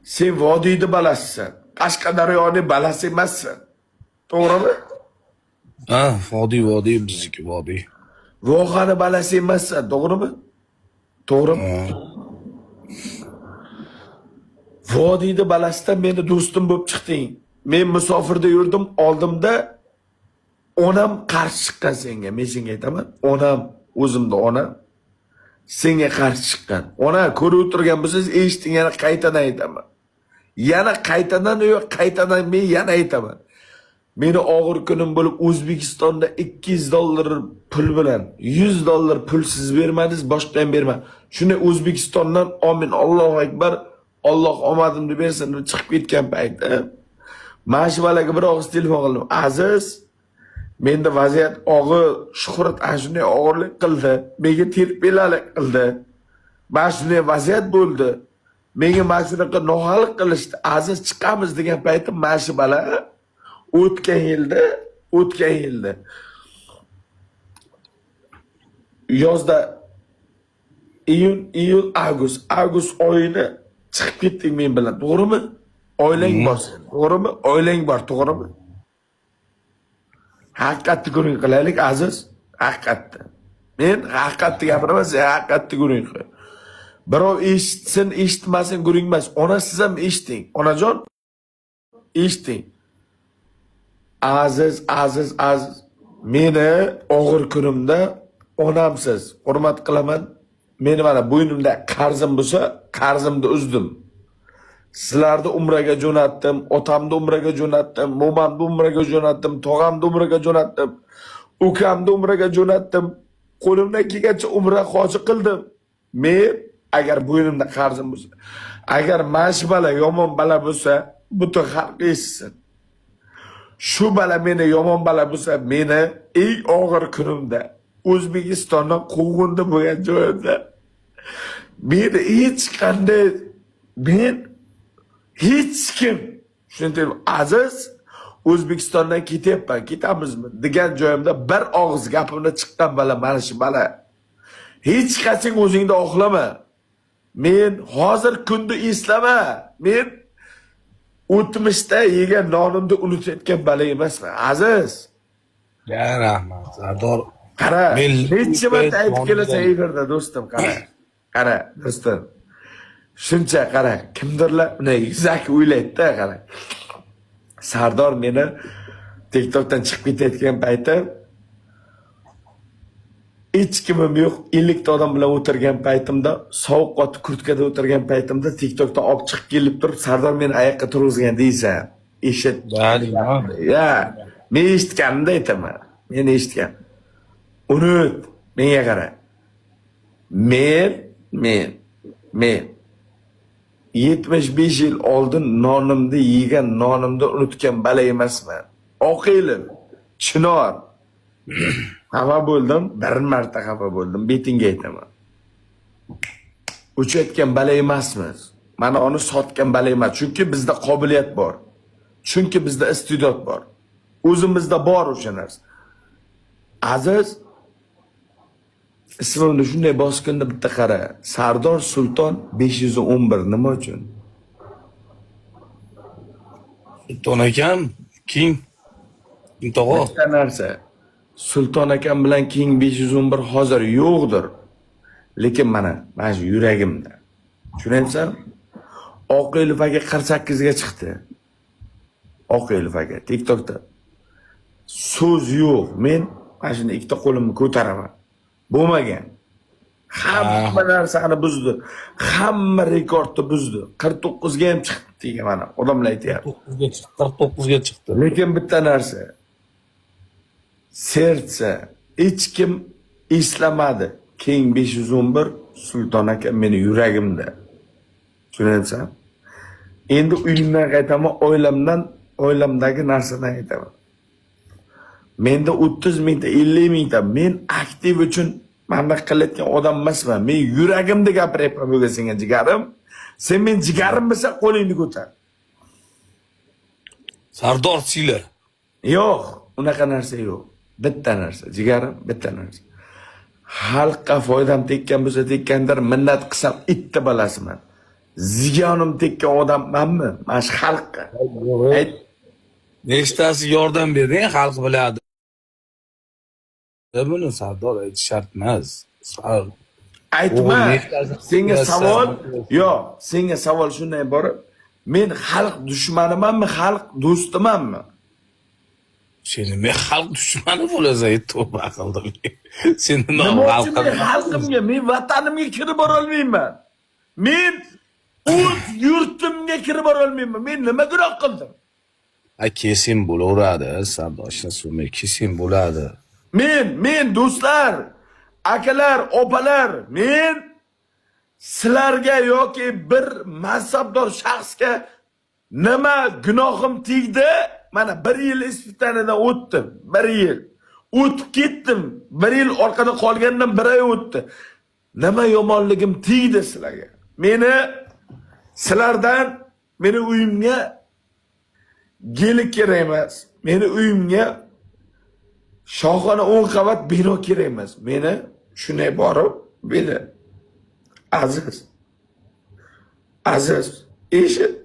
Sen vodiyni balasisan. Qashqadaryoning balasi emassan. To'g'rimi? Ha, vodiy bizniki vodiy. Vohani balasi emassan, to'g'rimi? To'g'rimi? Ha. Vodiyni balasidan meni do'stim bo'lib chiqding. Men musofirda yurdim, oldimda onam qarshi chiqqan senga. Men senga aytaman, onam, o'zimda onam senga qarshi chiqqan. Ona ko'rib o'tirgan bo'lsangiz, eshiting, yana qaytadan aytaman. Yana qaytadan men yana aytaman. Meni og'ir kunim bo'lib O'zbekistonda $200 pul bilan $100 pulsiz bermadingiz, boshqa ham berma. Shuni O'zbekistondan amin, Allohu akbar, Alloh omadimni bersin deb chiqib ketgan paytda mana shu balaga bir og'iz telefon qildim. Aziz, menda vaziyat og'ir, Shuhrat ana shunday og'irlik qildi, menga terpelalik qildi. Mana shunday vaziyat bo'ldi. Menga mana shunaqa nohaqlik qilishdi. Aziz, chiqamiz degan paytim mana shu bala o'tgan yilda yozda iyul, avgust oyini chiqib ketdik men bilan, to'g'rimi? Oilang bor sen, to'g'rimi? Oilang bor, to'g'rimi? Haqiqatni ko'ring qilaylik Aziz, haqiqatni. Men haqiqatni gapiraman, sen haqiqatni ko'ring. Birov eshitsin, eshitmasin ko'ring emas. Ona siz ham eshiting. Onajon, eshiting. Aziz. Meni og'ir kunimda onamsiz. Hurmat qilaman. Meni mana bo'ynimda qarzim bo'lsa, qarzimni uzdim. Sizlarni umraga jo'natdim, otamni umraga jo'natdim, momamni umraga jo'natdim, tog'amni umraga jo'natdim, ukamni umraga jo'natdim. Qo'limdan kelgancha umra hoji qildim. Men agar bo'ynimda qarzim bo'lsa, agar mana bala yomon bala bo'lsa, butun xalq eshitsin. Shu bala meni yomon bala bo'lsa, meni eng og'ir kunimda O'zbekistondan quvg'indi bo'lgan joyimda meni hech kim shunday Aziz, O'zbekistondan ketyapman, ketamizmi degan joyimda bir og'iz gapimni chiqqan bala mana shu bala. Hech qachon o'zingda oqlama. Men hozir kunni eslama. Men o'tmishda yegan nonimni unutayotgan bala emasman, Aziz. Ya rahmat, Sardor. Qara, necha marta aytib kelasan efirda do'stim, qara, do'stim. Shuncha qara, kimdirlar uni yuzaki o'ylaydi-da, qara. Sardor meni TikTokdan chiqib ketayotgan paytim hech kimim yo'q, 50 ta odam bilan o'tirgan paytimda, sovuq qotib kurtkada o'tirgan paytimda TikTokdan olib chiqib kelib turib, Sardor meni oyoqqa turg'izgan deysan. Eshit. Ya, men eshitganimda aytaman. Men eshitgan. Unut, menga qara. Men 75 yil oldin nonimni yegan, nonimni unutgan bala emasman. Oqilim, Chinor. Xafa bo'ldim, bir marta xafa bo'ldim, betingga aytaman. O'chayotgan bala emasmiz. Mana uni sotgan bala emas, chunki bizda qobiliyat bor. Chunki bizda iste'dod bor. O'zimizda bor o'sha narsa. Aziz, ismimni shunday bosganda bitta qara. Sardor Sulton 511 nima uchun? Sulton akam, King tog'a. Bitta narsa. Sulton akam bilan King 511 hozir yo'qdir. Lekin mana shu yuragimda. Tushunaysan? Oqilov aka 48 ga chiqdi. Oqilov aka TikTokda. So'z yo'q. Men mana shuni ikkita qo'limni ko'taraman. Bo'lmagan. Hamma narsani buzdi. Hamma rekordni buzdi. 49 ga ham chiqdi degan mana odamlar aytayapti. 49 ga chiqdi. Lekin bitta narsa. Sertsa hech kim eslamadi. King 511 Sulton aka meni yuragimda. Tushunaysan? Endi uyimdan qaytaman, oilamdagi narsadan aytaman. Menda 30 mingta, 50 mingta, men aktiv uchun mana qilayotgan odam emasman. Men yuragimda gapiryapman bo'lgan senga jigarim. Sen men jigarim bo'lsa qo'lingni ko'tar. Sardor sila. Yo'q, unaqa narsa yo'q. Bitta narsa, jigarim, bitta narsa. Xalqqa foydam tekkan bo'lsa tekkandir, minnat qilsam itta balasiman. ziyonim tekkan odammanmi? Mana shu xalqqa. Ayt. Nechtasi yordam berding, xalq biladi. Buni Sardor aytish shart emas. Aytma. O'g'il nechtasi- Senga Yes, savol, sir. yo'q, senga savol shunday iborat. Men xalq dushmanimanmi, xalq do'stimanmi? Seni men xalq dushmani bo'lasan, tavba qildim. Sen nima Nima uchun xalqqa? men xalqimga, men vatanimga kirib bora olmayman? Men o'z yurtimga kirib bora olmayman. Men nima gunoh qildim? Kesin bo'laveradi, Sardor so'may kesin bo'ladi. Men do'stlar, akalar, opalar, men sizlarga yoki bir mansabdor shaxsga nima gunohim tegdi? Mana 1 yil ispitanidan o'tdim. 1 yil. O'tib ketdim. 1 yil orqada qolgandan 1 oy o'tdi. Nima yomonligim tegdi sizlarga? Sizlardan meni uyimga geli kerak emas. Meni uyimga shohona 10 qavat bino kerak emas. Meni shunday borib, beli Aziz, eshit.